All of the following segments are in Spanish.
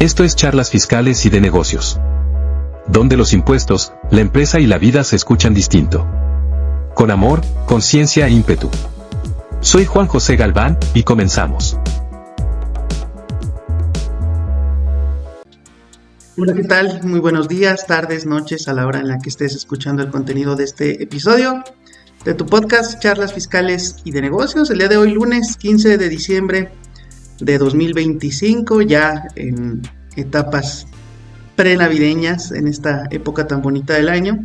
Esto es Charlas Fiscales y de Negocios, donde los impuestos, la empresa y la vida se escuchan distinto. Con amor, conciencia e ímpetu. Soy Juan José Galván, y comenzamos. Hola, ¿qué tal? Muy buenos días, tardes, noches, a la hora en la que estés escuchando el contenido de este episodio de tu podcast Charlas Fiscales y de Negocios. El día de hoy, lunes 15 de diciembre de 2025, ya en etapas prenavideñas, en esta época tan bonita del año.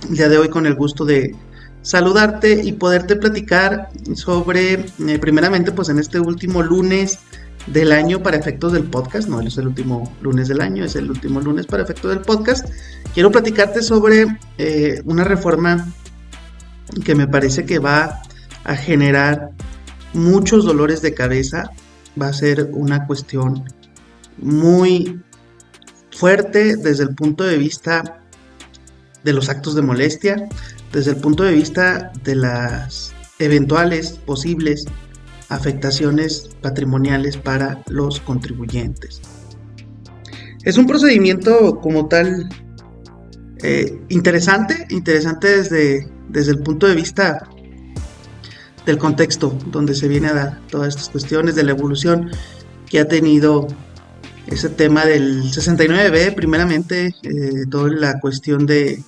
El día de hoy con el gusto de saludarte y poderte platicar sobre, primeramente, pues en este último lunes del año para efectos del podcast. No es el último lunes del año, es el último lunes para efectos del podcast. Quiero platicarte sobre una reforma que me parece que va a generar muchos dolores de cabeza. Va a ser una cuestión muy fuerte desde el punto de vista de los actos de molestia, desde el punto de vista de las eventuales posibles afectaciones patrimoniales para los contribuyentes. Es un procedimiento como tal interesante desde el punto de vista del contexto donde se viene a dar todas estas cuestiones, de la evolución que ha tenido ese tema del 69B, primeramente, toda la cuestión de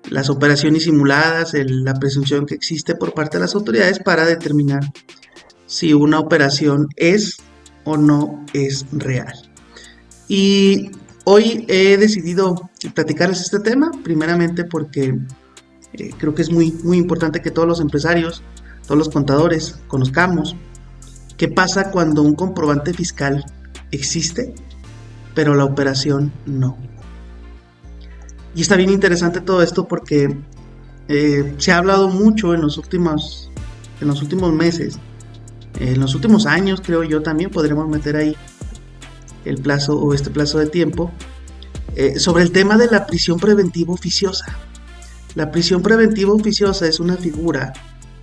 las operaciones simuladas, la presunción que existe por parte de las autoridades para determinar si una operación es o no es real. Y hoy he decidido platicarles este tema, primeramente porque creo que es muy importante que todos los empresarios, todos los contadores conozcamos qué pasa cuando un comprobante fiscal existe, pero la operación no. Y está bien interesante todo esto porque se ha hablado mucho en los últimos meses, en los últimos años, creo yo. También podremos meter ahí el plazo o este plazo de tiempo sobre el tema de la prisión preventiva oficiosa. La prisión preventiva oficiosa es una figura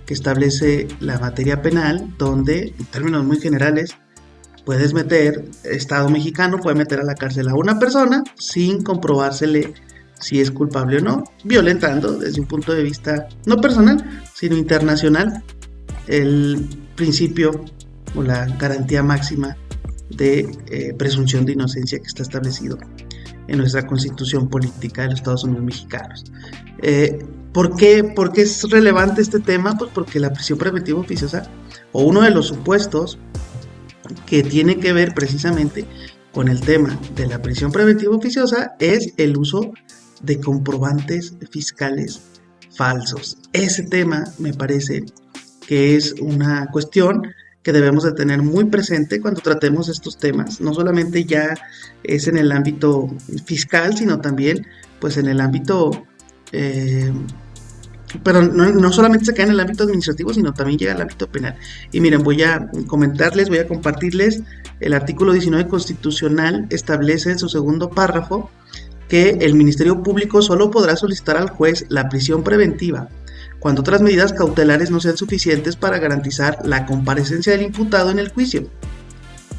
que establece la materia penal, donde, en términos muy generales, puedes meter, Estado mexicano puede meter a la cárcel a una persona sin comprobársele si es culpable o no, violentando desde un punto de vista no personal, sino internacional, el principio o la garantía máxima de presunción de inocencia que está establecido en nuestra Constitución Política de los Estados Unidos Mexicanos. ¿Por qué es relevante este tema? Pues porque la prisión preventiva oficiosa, o uno de los supuestos que tiene que ver precisamente con el tema de la prisión preventiva oficiosa, es el uso de comprobantes fiscales falsos. Ese tema me parece que es una cuestión que debemos de tener muy presente cuando tratemos estos temas. No solamente ya es en el ámbito fiscal, sino también pues en el ámbito pero no solamente se queda en el ámbito administrativo, sino también llega al ámbito penal. Y miren, voy a compartirles el artículo 19 constitucional. Establece en su segundo párrafo que el Ministerio Público solo podrá solicitar al juez la prisión preventiva cuando otras medidas cautelares no sean suficientes para garantizar la comparecencia del imputado en el juicio,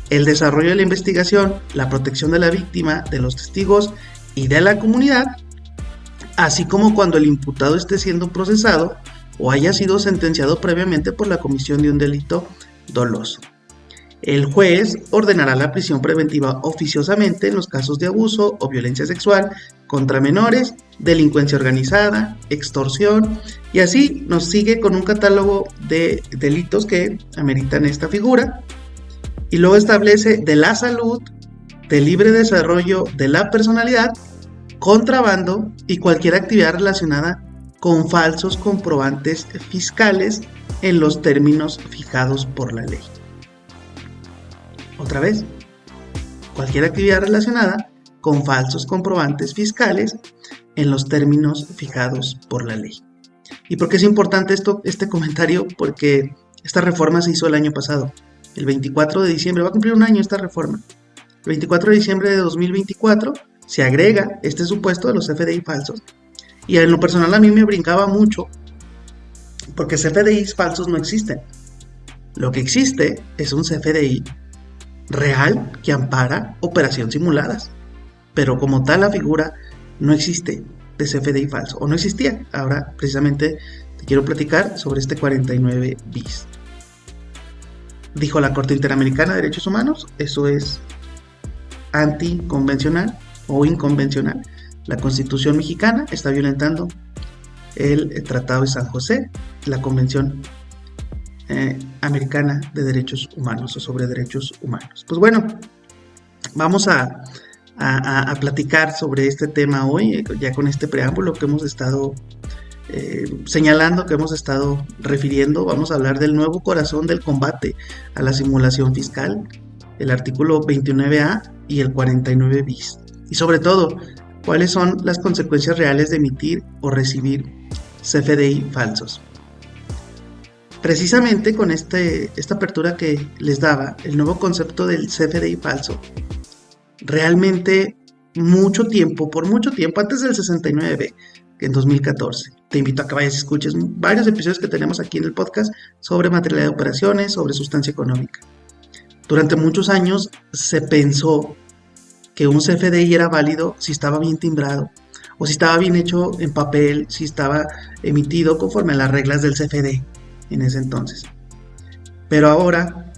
el desarrollo de la investigación, la protección de la víctima, de los testigos y de la comunidad, así como cuando el imputado esté siendo procesado o haya sido sentenciado previamente por la comisión de un delito doloso. El juez ordenará la prisión preventiva oficiosamente en los casos de abuso o violencia sexual contra menores, delincuencia organizada, extorsión, y así nos sigue con un catálogo de delitos que ameritan esta figura. Y luego establece de la salud, del libre desarrollo de la personalidad, contrabando y cualquier actividad relacionada con falsos comprobantes fiscales en los términos fijados por la ley. Otra vez, cualquier actividad relacionada con falsos comprobantes fiscales en los términos fijados por la ley. ¿Y por qué es importante este comentario? Porque esta reforma se hizo el año pasado, el 24 de diciembre, va a cumplir un año esta reforma. El 24 de diciembre de 2024 se agrega este supuesto de los CFDI falsos, y en lo personal a mí me brincaba mucho porque CFDIs falsos no existen. Lo que existe es un CFDI real que ampara operaciones simuladas. Pero como tal la figura no existe de CFDI falso, o no existía. Ahora precisamente te quiero platicar sobre este 49 bis. Dijo la Corte Interamericana de Derechos Humanos, eso es anticonvencional o inconvencional. La Constitución mexicana está violentando el Tratado de San José, la Convención Americana de Derechos Humanos o sobre Derechos Humanos. Pues bueno, vamos a platicar sobre este tema hoy, ya con este preámbulo que hemos estado señalando, que hemos estado refiriendo. Vamos a hablar del nuevo corazón del combate a la simulación fiscal, el artículo 29A y el 49 bis. Y sobre todo, cuáles son las consecuencias reales de emitir o recibir CFDI falsos. Precisamente con esta apertura que les daba, el nuevo concepto del CFDI falso, realmente por mucho tiempo, antes del 69, en 2014, te invito a que vayas y escuches varios episodios que tenemos aquí en el podcast sobre materia de operaciones, sobre sustancia económica. Durante muchos años se pensó que un CFDI era válido si estaba bien timbrado, o si estaba bien hecho en papel, si estaba emitido conforme a las reglas del CFDI en ese entonces. Pero ahora,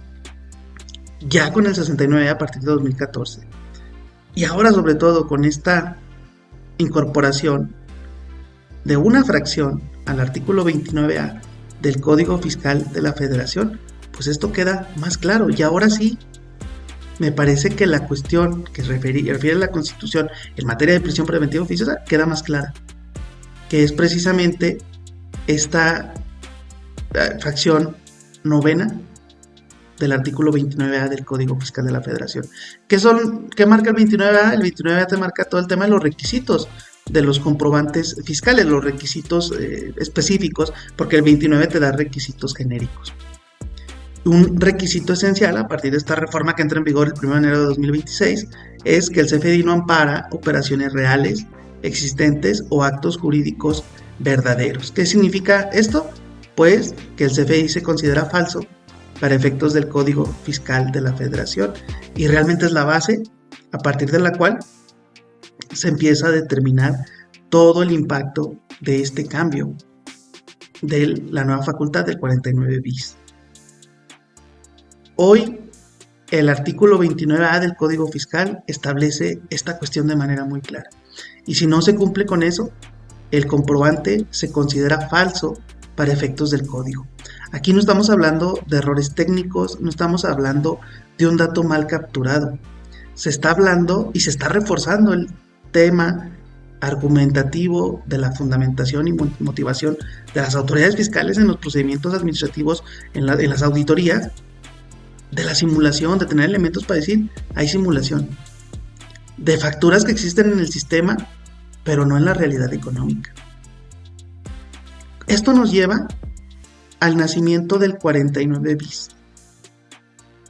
ya con el 69 a partir de 2014, y ahora sobre todo con esta incorporación de una fracción al artículo 29A del Código Fiscal de la Federación, pues esto queda más claro. Y ahora sí, me parece que la cuestión que refiere a la Constitución en materia de prisión preventiva oficiosa queda más clara, que es precisamente esta fracción novena del artículo 29A del Código Fiscal de la Federación. ¿Qué marca el 29A? El 29A te marca todo el tema de los requisitos de los comprobantes fiscales, los requisitos específicos, porque el 29 te da requisitos genéricos. Un requisito esencial a partir de esta reforma que entra en vigor el 1 de enero de 2026 es que el CFDI no ampara operaciones reales, existentes o actos jurídicos verdaderos. ¿Qué significa esto? Pues que el CFDI se considera falso para efectos del Código Fiscal de la Federación y realmente es la base a partir de la cual se empieza a determinar todo el impacto de este cambio de la nueva facultad del 49 bis. Hoy, el artículo 29A del Código Fiscal establece esta cuestión de manera muy clara. Y si no se cumple con eso, el comprobante se considera falso para efectos del código. Aquí no estamos hablando de errores técnicos, no estamos hablando de un dato mal capturado. Se está hablando y se está reforzando el tema argumentativo de la fundamentación y motivación de las autoridades fiscales en los procedimientos administrativos, en las auditorías, de la simulación, de tener elementos para decir, hay simulación, de facturas que existen en el sistema, pero no en la realidad económica. Esto nos lleva al nacimiento del 49 bis.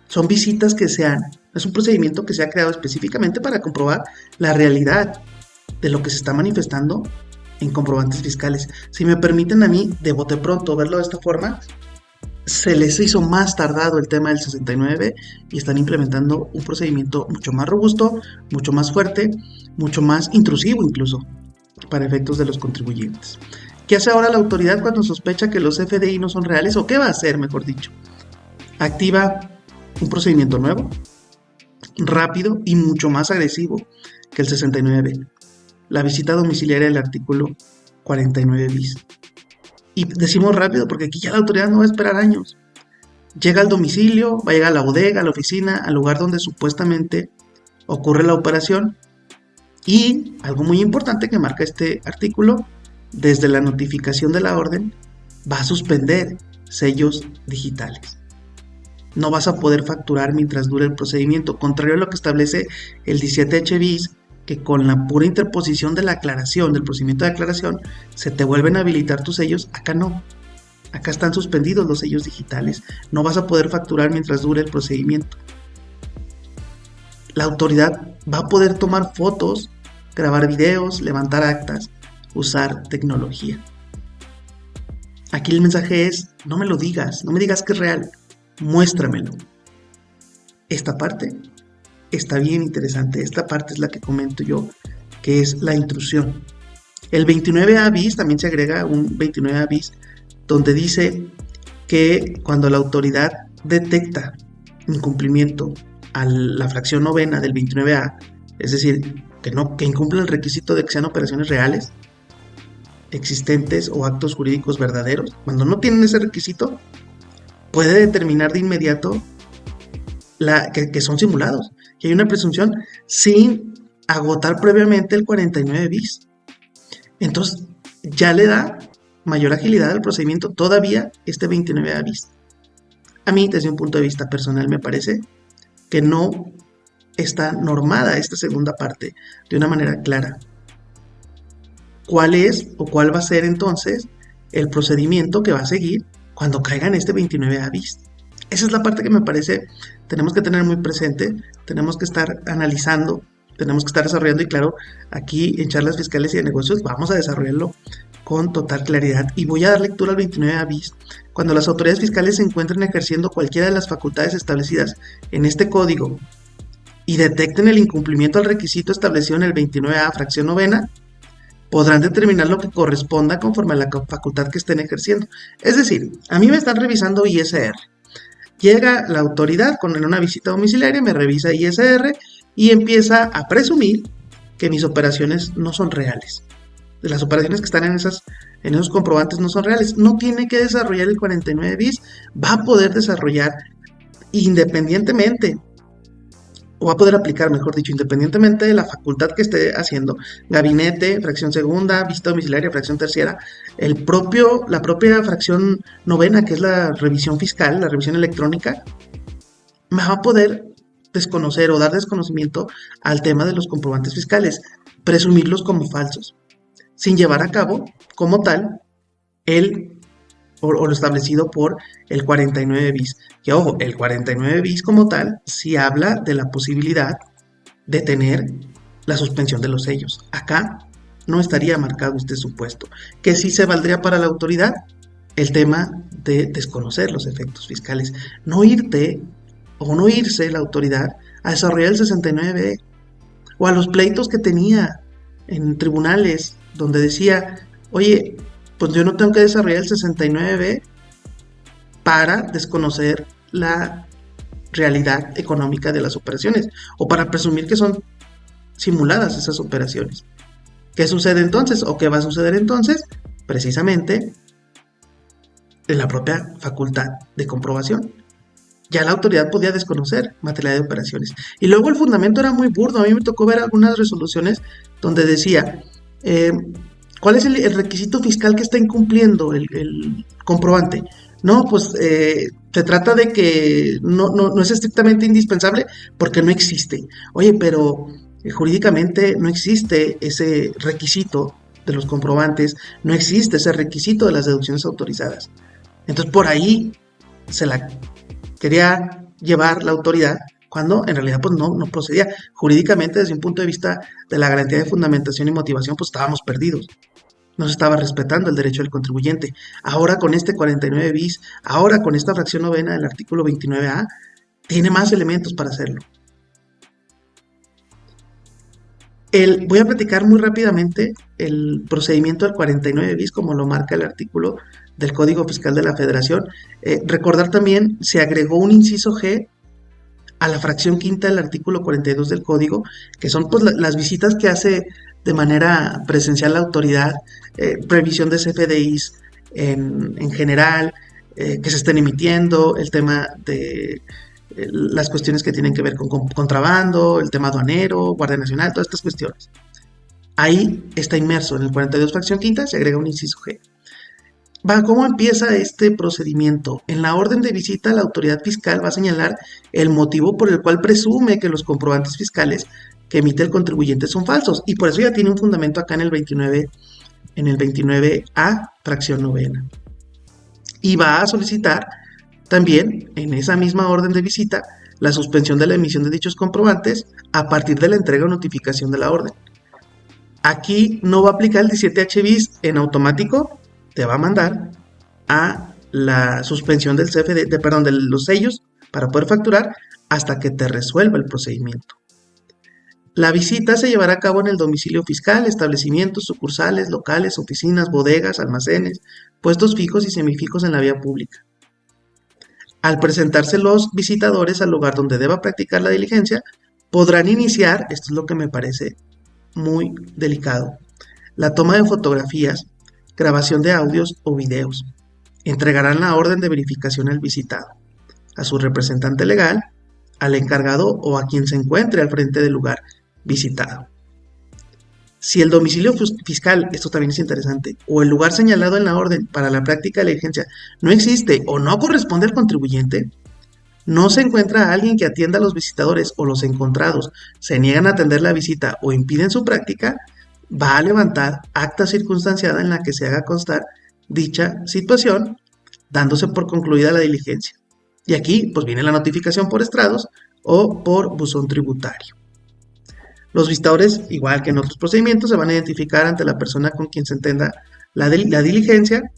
Son visitas que es un procedimiento que se ha creado específicamente para comprobar la realidad de lo que se está manifestando en comprobantes fiscales. Si me permiten a mí, de bote pronto, verlo de esta forma, se les hizo más tardado el tema del 69 y están implementando un procedimiento mucho más robusto, mucho más fuerte, mucho más intrusivo incluso, para efectos de los contribuyentes. ¿Qué hace ahora la autoridad cuando sospecha que los CFDI no son reales? ¿O qué va a hacer, mejor dicho? Activa un procedimiento nuevo, rápido y mucho más agresivo que el 69, la visita domiciliaria del artículo 49 bis. Y decimos rápido porque aquí ya la autoridad no va a esperar años. Llega al domicilio, va a llegar a la bodega, a la oficina, al lugar donde supuestamente ocurre la operación. Y algo muy importante que marca este artículo, desde la notificación de la orden, va a suspender sellos digitales. No vas a poder facturar mientras dure el procedimiento, contrario a lo que establece el 17H bis, que con la pura interposición de la aclaración, del procedimiento de aclaración, se te vuelven a habilitar tus sellos. Acá no. Acá están suspendidos los sellos digitales. No vas a poder facturar mientras dure el procedimiento. La autoridad va a poder tomar fotos, grabar videos, levantar actas, usar tecnología. Aquí el mensaje es, no me lo digas, no me digas que es real, muéstramelo. esta parte está bien interesante. Esta parte es la que comento yo, que es la intrusión. El 29A bis, también se agrega un 29A bis, donde dice que cuando la autoridad detecta incumplimiento a la fracción novena del 29A, es decir, que incumple el requisito de que sean operaciones reales, existentes o actos jurídicos verdaderos, cuando no tienen ese requisito, puede determinar de inmediato que son simulados, que hay una presunción sin agotar previamente el 49 bis. Entonces, ya le da mayor agilidad al procedimiento todavía este 29 bis. A mí, desde un punto de vista personal, me parece que no está normada esta segunda parte de una manera clara. ¿Cuál es o cuál va a ser entonces el procedimiento que va a seguir cuando caiga en este 29 bis? Esa es la parte que me parece tenemos que tener muy presente, tenemos que estar analizando, tenemos que estar desarrollando, y claro, aquí en Charlas Fiscales y de Negocios vamos a desarrollarlo con total claridad. Y voy a dar lectura al 29 bis. Cuando las autoridades fiscales se encuentren ejerciendo cualquiera de las facultades establecidas en este código y detecten el incumplimiento al requisito establecido en el 29A fracción novena, podrán determinar lo que corresponda conforme a la facultad que estén ejerciendo. Es decir, a mí me están revisando ISR. Llega la autoridad con una visita domiciliaria, me revisa ISR y empieza a presumir que mis operaciones no son reales. Las operaciones que están en esos comprobantes no son reales. No tiene que desarrollar el 49 bis, va a poder desarrollar independientemente, o va a poder aplicar, mejor dicho, independientemente de la facultad que esté haciendo, gabinete, fracción segunda, visita domiciliaria, fracción tercera, la propia fracción novena, que es la revisión fiscal, la revisión electrónica, me va a poder desconocer o dar desconocimiento al tema de los comprobantes fiscales, presumirlos como falsos, sin llevar a cabo, como tal, lo establecido por el 49 bis. Que ojo, el 49 bis como tal sí habla de la posibilidad de tener la suspensión de los sellos. Acá no estaría marcado este supuesto. Que sí se valdría para la autoridad el tema de desconocer los efectos fiscales. No irse la autoridad a desarrollar el 69 o a los pleitos que tenía en tribunales donde decía, oye, pues yo no tengo que desarrollar el 69 para desconocer la realidad económica de las operaciones o para presumir que son simuladas esas operaciones. ¿Qué sucede entonces o qué va a suceder entonces? Precisamente en la propia facultad de comprobación. Ya la autoridad podía desconocer materialidad de operaciones. Y luego el fundamento era muy burdo. A mí me tocó ver algunas resoluciones donde decía, ¿cuál es el requisito fiscal que está incumpliendo el comprobante? No, pues se trata de que no es estrictamente indispensable porque no existe. Oye, pero jurídicamente no existe ese requisito de los comprobantes, no existe ese requisito de las deducciones autorizadas. Entonces por ahí se la quería llevar la autoridad, cuando en realidad pues no procedía. Jurídicamente, desde un punto de vista de la garantía de fundamentación y motivación, pues estábamos perdidos. No se estaba respetando el derecho del contribuyente. Ahora con este 49 bis, ahora con esta fracción novena del artículo 29A, tiene más elementos para hacerlo. Voy a platicar muy rápidamente el procedimiento del 49 bis, como lo marca el artículo del Código Fiscal de la Federación. Recordar también, se agregó un inciso G a la fracción quinta del artículo 42 del Código, que son pues las visitas que hace de manera presencial la autoridad, previsión de CFDIs en general, que se estén emitiendo, el tema de las cuestiones que tienen que ver con contrabando, el tema aduanero, Guardia Nacional, todas estas cuestiones. Ahí está inmerso en el 42 fracción quinta, se agrega un inciso G. ¿Cómo empieza este procedimiento? En la orden de visita, la autoridad fiscal va a señalar el motivo por el cual presume que los comprobantes fiscales que emite el contribuyente son falsos, y por eso ya tiene un fundamento acá en el 29A, fracción novena. Y va a solicitar también, en esa misma orden de visita, la suspensión de la emisión de dichos comprobantes a partir de la entrega o notificación de la orden. Aquí no va a aplicar el 17H bis en automático, te va a mandar a la suspensión del CFD, de los sellos para poder facturar hasta que te resuelva el procedimiento. La visita se llevará a cabo en el domicilio fiscal, establecimientos, sucursales, locales, oficinas, bodegas, almacenes, puestos fijos y semifijos en la vía pública. Al presentarse los visitadores al lugar donde deba practicar la diligencia, podrán iniciar, esto es lo que me parece muy delicado, la toma de fotografías, grabación de audios o videos. Entregarán la orden de verificación al visitado, a su representante legal, al encargado o a quien se encuentre al frente del lugar visitado. Si el domicilio fiscal, esto también es interesante, o el lugar señalado en la orden para la práctica de la diligencia no existe o no corresponde al contribuyente, no se encuentra a alguien que atienda a los visitadores o los encontrados se niegan a atender la visita o impiden su práctica, va a levantar acta circunstanciada en la que se haga constar dicha situación, dándose por concluida la diligencia. Y aquí pues viene la notificación por estrados o por buzón tributario. Los visitadores, igual que en otros procedimientos, se van a identificar ante la persona con quien se entienda la diligencia.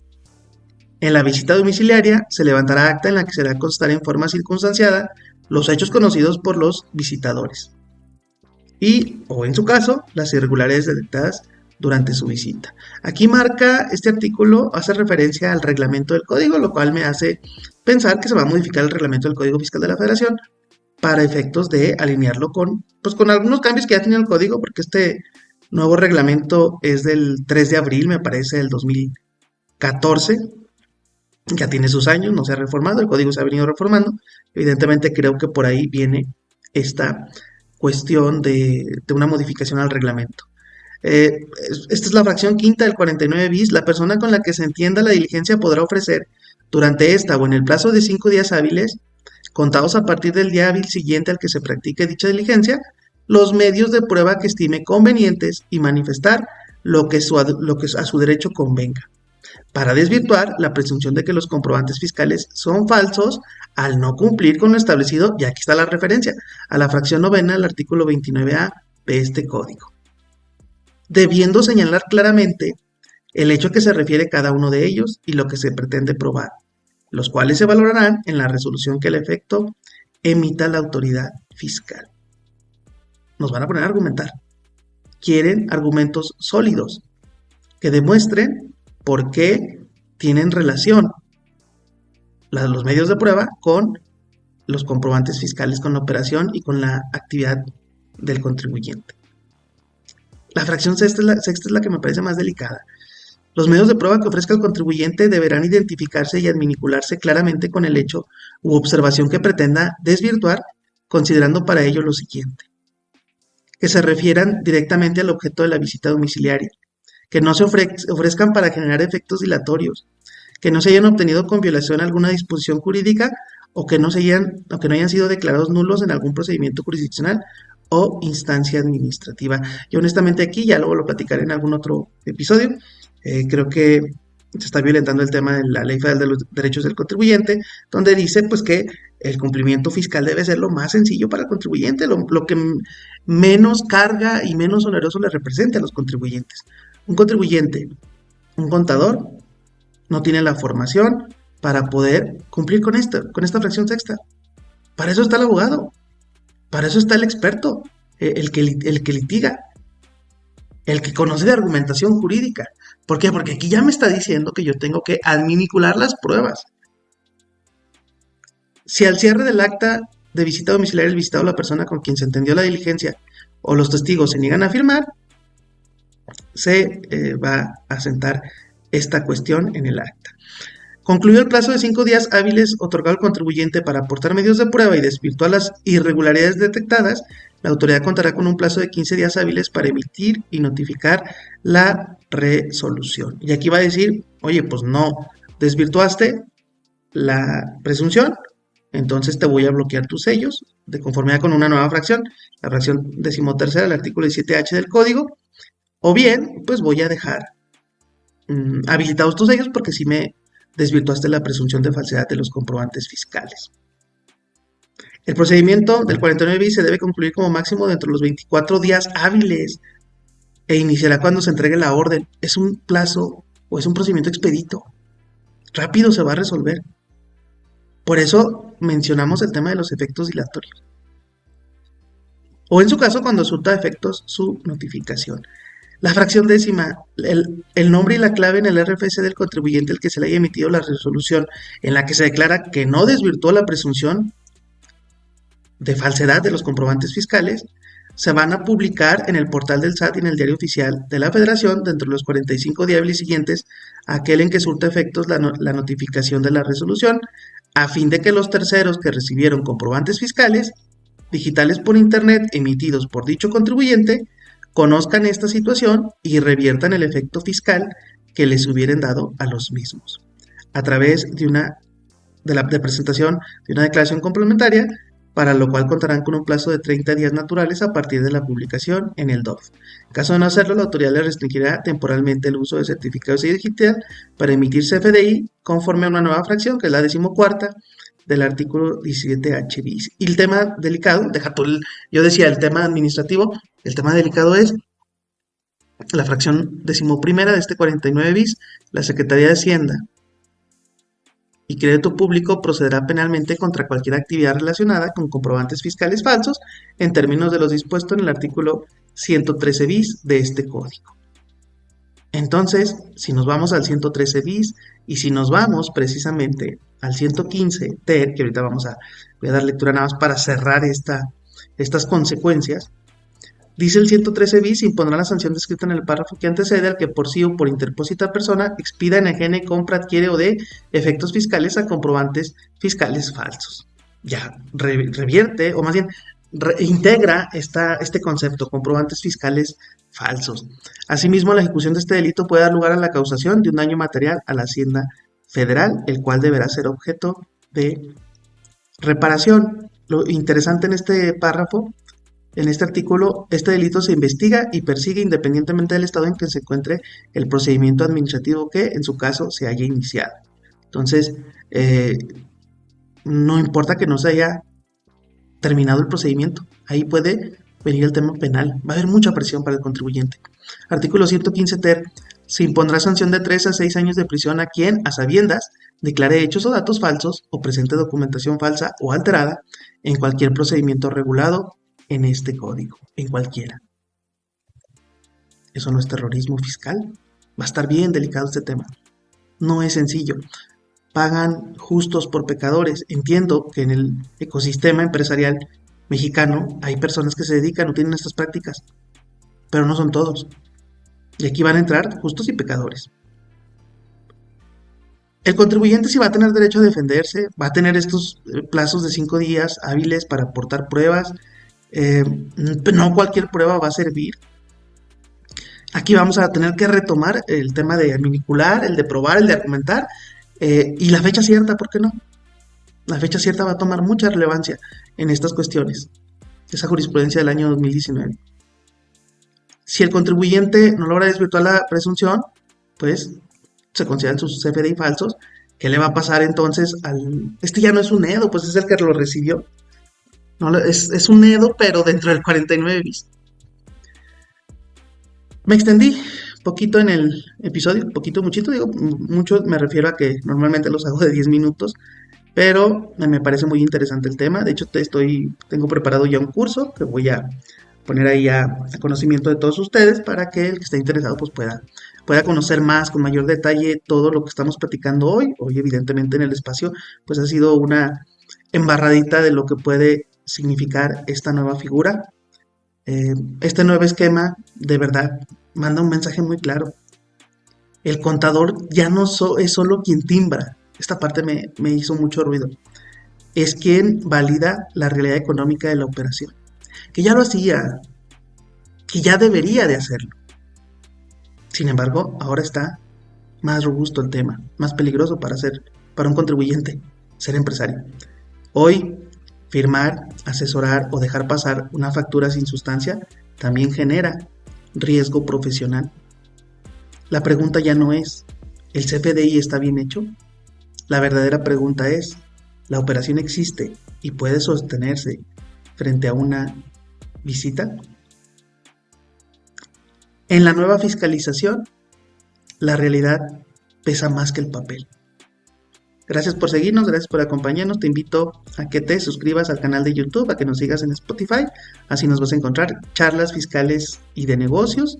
En la visita domiciliaria se levantará acta en la que se hará constar en forma circunstanciada los hechos conocidos por los visitadores y, o en su caso, las irregularidades detectadas durante su visita. Aquí marca, este artículo hace referencia al reglamento del código, lo cual me hace pensar que se va a modificar el reglamento del Código Fiscal de la Federación para efectos de alinearlo con algunos cambios que ya tenía el código, porque este nuevo reglamento es del 3 de abril, me parece, del 2014, ya tiene sus años, no se ha reformado, el código se ha venido reformando, evidentemente creo que por ahí viene esta cuestión de una modificación al reglamento. Esta es la fracción quinta del 49 bis, la persona con la que se entienda la diligencia podrá ofrecer durante esta o en el plazo de 5 días hábiles, contados a partir del día hábil siguiente al que se practique dicha diligencia, los medios de prueba que estime convenientes y manifestar lo que a su derecho convenga, para desvirtuar la presunción de que los comprobantes fiscales son falsos al no cumplir con lo establecido, y aquí está la referencia, a la fracción novena del artículo 29A de este código, debiendo señalar claramente el hecho a que se refiere cada uno de ellos y lo que se pretende probar, los cuales se valorarán en la resolución que al efecto emita la autoridad fiscal. Nos van a poner a argumentar. Quieren argumentos sólidos que demuestren por qué tienen relación los medios de prueba con los comprobantes fiscales, con la operación y con la actividad del contribuyente. La fracción sexta es la que me parece más delicada. Los medios de prueba que ofrezca el contribuyente deberán identificarse y adminicularse claramente con el hecho u observación que pretenda desvirtuar, considerando para ello lo siguiente: que se refieran directamente al objeto de la visita domiciliaria, que no se ofrezcan para generar efectos dilatorios, que no se hayan obtenido con violación a alguna disposición jurídica o que no hayan sido declarados nulos en algún procedimiento jurisdiccional o instancia administrativa. Y honestamente aquí, ya luego lo platicaré en algún otro episodio, creo que se está violentando el tema de la Ley Federal de los Derechos del Contribuyente, donde dice pues que el cumplimiento fiscal debe ser lo más sencillo para el contribuyente, lo que menos carga y menos oneroso le represente a los contribuyentes. Un contribuyente, un contador, no tiene la formación para poder cumplir con esta fracción sexta. Para eso está el abogado, para eso está el experto, el que litiga, el que conoce de argumentación jurídica. ¿Por qué? Porque aquí ya me está diciendo que yo tengo que adminicular las pruebas. Si al cierre del acta de visita domiciliaria el visitado o la persona con quien se entendió la diligencia o los testigos se niegan a firmar, se va a sentar esta cuestión en el acta. Concluido el plazo de 5 días hábiles otorgado al contribuyente para aportar medios de prueba y desvirtuar las irregularidades detectadas, la autoridad contará con un plazo de 15 días hábiles para emitir y notificar la resolución. Y aquí va a decir, oye, pues no desvirtuaste la presunción, entonces te voy a bloquear tus sellos de conformidad con una nueva fracción, la fracción 13ª del artículo 17H del código, o bien, pues voy a dejar habilitados tus sellos porque si me desvirtuaste la presunción de falsedad de los comprobantes fiscales. El procedimiento del 49 bis se debe concluir como máximo dentro de los 24 días hábiles e iniciará cuando se entregue la orden. Es un plazo o es un procedimiento expedito. Rápido se va a resolver. Por eso mencionamos el tema de los efectos dilatorios. O en su caso, cuando surta efectos su notificación. La fracción décima, el nombre y la clave en el RFC del contribuyente al que se le haya emitido la resolución en la que se declara que no desvirtuó la presunción de falsedad de los comprobantes fiscales, se van a publicar en el portal del SAT y en el diario oficial de la Federación dentro de los 45 días hábiles siguientes a aquel en que surta efectos la notificación de la resolución, a fin de que los terceros que recibieron comprobantes fiscales digitales por Internet emitidos por dicho contribuyente conozcan esta situación y reviertan el efecto fiscal que les hubieran dado a los mismos, a través de presentación de una declaración complementaria, para lo cual contarán con un plazo de 30 días naturales a partir de la publicación en el DOF. En caso de no hacerlo, la autoridad le restringirá temporalmente el uso de certificados digital para emitir CFDI conforme a una nueva fracción, que es la 14ª del artículo 17H bis. Y el tema delicado, yo decía el tema administrativo, el tema delicado es la fracción 11ª de este 49 bis, la Secretaría de Hacienda y Crédito Público procederá penalmente contra cualquier actividad relacionada con comprobantes fiscales falsos en términos de los dispuestos en el artículo 113 bis de este código. Entonces, si nos vamos al 113 bis y si nos vamos precisamente al 115 ter, que ahorita voy a dar lectura nada más para cerrar estas consecuencias, dice el 113 bis, impondrá la sanción descrita en el párrafo que antecede al que por sí o por interpósita persona expida, enajene, compra, adquiere o dé efectos fiscales a comprobantes fiscales falsos. Ya revierte, o más bien integra este concepto, comprobantes fiscales falsos. Asimismo, la ejecución de este delito puede dar lugar a la causación de un daño material a la Hacienda Federal, el cual deberá ser objeto de reparación. Lo interesante en este párrafo, en este artículo, este delito se investiga y persigue independientemente del estado en que se encuentre el procedimiento administrativo que, en su caso, se haya iniciado. Entonces, no importa que no se haya terminado el procedimiento, ahí puede venir el tema penal. Va a haber mucha presión para el contribuyente. Artículo 115 ter. Se impondrá sanción de 3 a 6 años de prisión a quien, a sabiendas, declare hechos o datos falsos o presente documentación falsa o alterada en cualquier procedimiento regulado en este código, en cualquiera. Eso no es terrorismo fiscal. Va a estar bien delicado este tema. No es sencillo. Pagan justos por pecadores. Entiendo que en el ecosistema empresarial mexicano hay personas que se dedican o tienen estas prácticas, pero no son todos. Y aquí van a entrar justos y pecadores. El contribuyente sí va a tener derecho a defenderse, va a tener estos plazos de 5 días hábiles para aportar pruebas. No cualquier prueba va a servir. Aquí vamos a tener que retomar el tema de manipular, el de probar, el de argumentar, y la fecha cierta, ¿por qué no? La fecha cierta va a tomar mucha relevancia en estas cuestiones, esa jurisprudencia del año 2019. Si el contribuyente no logra desvirtuar la presunción, pues se consideran sus CFDI falsos. ¿Qué le va a pasar entonces este ya no es un EDO, pues es el que lo recibió? No, es un EDO, pero dentro del 49 bis. Me extendí poquito en el episodio, poquito, muchito, digo, mucho me refiero a que normalmente los hago de 10 minutos, pero me parece muy interesante el tema. De hecho, tengo preparado ya un curso que voy a poner ahí a conocimiento de todos ustedes para que el que esté interesado pues pueda conocer más, con mayor detalle, todo lo que estamos platicando hoy. Hoy, evidentemente, en el espacio, pues ha sido una embarradita de lo que puede significar esta nueva figura. Este nuevo esquema, de verdad, manda un mensaje muy claro. El contador ya no es solo quien timbra. Esta parte me hizo mucho ruido. Es quien valida la realidad económica de la operación. Que ya lo hacía, que ya debería de hacerlo. Sin embargo, ahora está más robusto el tema, más peligroso para un contribuyente, ser empresario. Hoy, firmar, asesorar o dejar pasar una factura sin sustancia también genera riesgo profesional. La pregunta ya no es, ¿el CFDI está bien hecho? La verdadera pregunta es, ¿la operación existe y puede sostenerse frente a una visita? En la nueva fiscalización, la realidad pesa más que el papel. Gracias por seguirnos, gracias por acompañarnos. Te invito a que te suscribas al canal de YouTube, a que nos sigas en Spotify. Así nos vas a encontrar charlas fiscales y de negocios.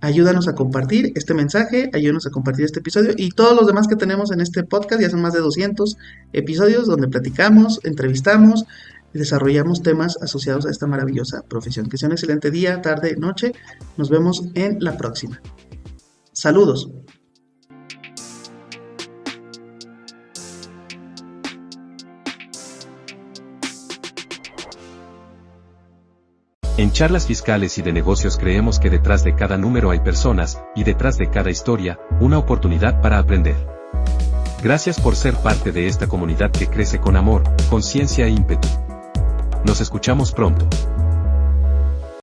Ayúdanos a compartir este mensaje, ayúdanos a compartir este episodio y todos los demás que tenemos en este podcast. Ya son más de 200 episodios donde platicamos, entrevistamos y desarrollamos temas asociados a esta maravillosa profesión. Que sea un excelente día, tarde, noche. Nos vemos en la próxima. Saludos. En Charlas Fiscales y de Negocios creemos que detrás de cada número hay personas, y detrás de cada historia, una oportunidad para aprender. Gracias por ser parte de esta comunidad que crece con amor, conciencia e ímpetu. Nos escuchamos pronto.